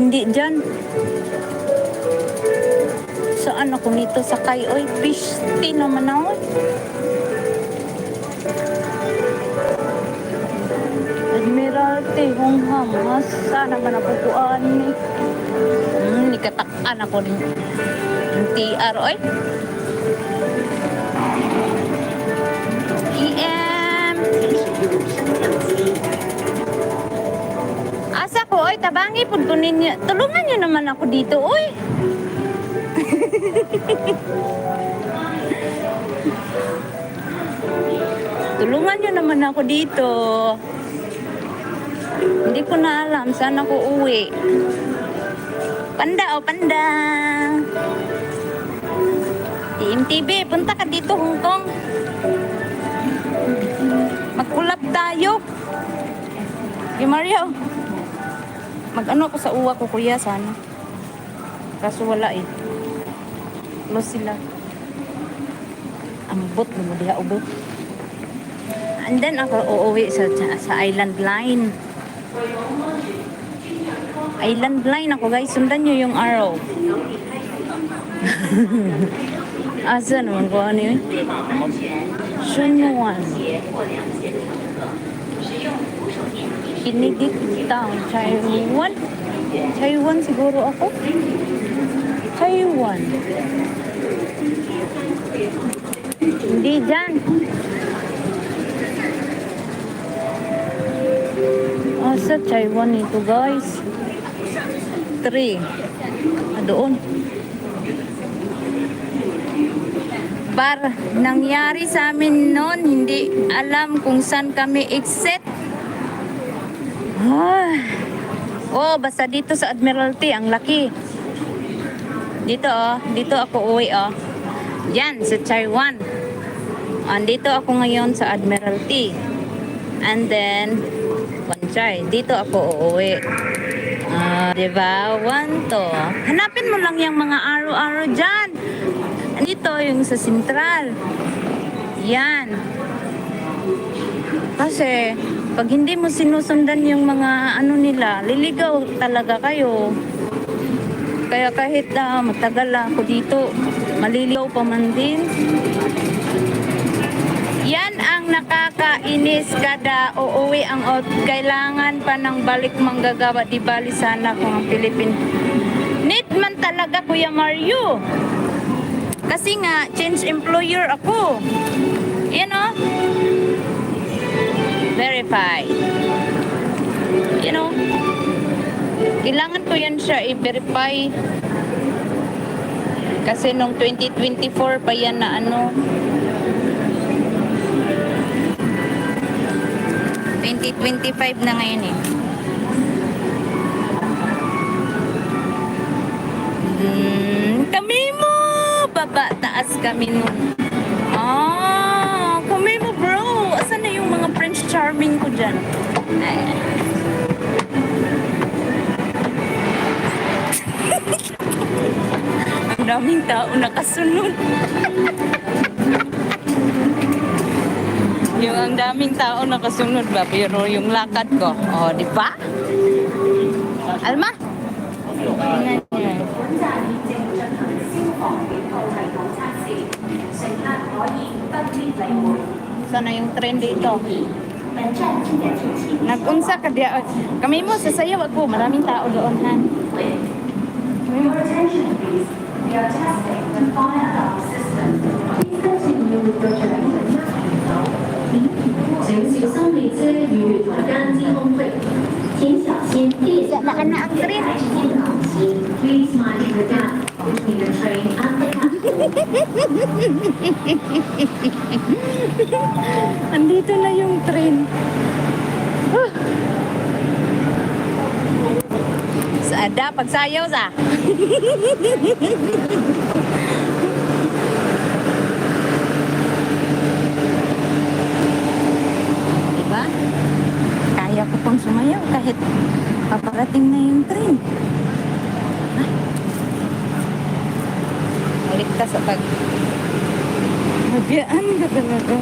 Hindi dyan. Saan ako nito sakay? Oy, fish tea naman ako. Admiralty, Hongham. Saan naman napupuan ni? Nikataan ako ni TR. Oy. EM. Asa ko, oy, tabangi pud ko ninyo. Tulungan niyo naman ako dito, oy. Tulungan niyo naman ako dito. Hindi ko na alam saan ako uwi. Panda, oh, panda. TMTV, punta ka dito, Hong Kong. Magkulap tayo. Okay, Mario. Mag-ano ako sa uwa ko, kuya, sana. Kaso wala eh. Close sila. Ambot mo diha ubot. And then ako uuwi sa Island Line. Island Line ako, guys. Sundan nyo yung arrow. Asa naman ko ano yun? Shunwan. Kinigit Town. Taiwan. Taiwan siguro ako. Taiwan. Hindi dyan. Sa Taiwan ito, guys. 3. Doon. Nangyari sa amin noon, hindi alam kung saan kami exit. Oh, basta dito sa Admiralty, ang laki. Dito, oh. Dito ako uwi, oh. Yan, sa Taiwan. Andito ako ngayon sa Admiralty. And then, Panchay, dito ako uuwi. Diba? One to. Hanapin mo lang yung mga araw-araw dyan. Dito, yung sa Sentral. Yan. Kasi, pag hindi mo sinusundan yung mga ano nila, liligaw talaga kayo. Kaya kahit matagal ako dito, maliligaw pa man din. Yan ang nakakainis kada uuwi ang kailangan pa ng balik manggagawa. Di bali sana kung ang Pilipin. Need man talaga, Kuya Mario. Kasi nga, change employer ako. You know? Verify. You know? Kailangan ko yan siya i-verify. Kasi nung 2024 pa yan na ano. 2025 na ngayon eh. Kami mo! Baba, taas kami mo. Kami mo bro! Asan na yung mga Prince Charming ko dyan? Ang daming tao nakasunod. Yung ang daming tao nakasunod ba, pero yung lakad ko, di ba? Alma? Sana yung trend dito. Nag-unsa ka diya. Kami mo, sasayaw ako. Maraming tao doon, ha? Your attention, please. We are testing the fire alarm system. Please continue with your directions. 请小心列車與台間之空隙，請小心地下那ang train。Please mind the gap between the train and the platform. Andito na yung train. Ada pagsayaw sa. Diba? Kaya ko pang sumayaw kahit paparating na yung train. Balik ka sa pag... Magyaan ka talaga.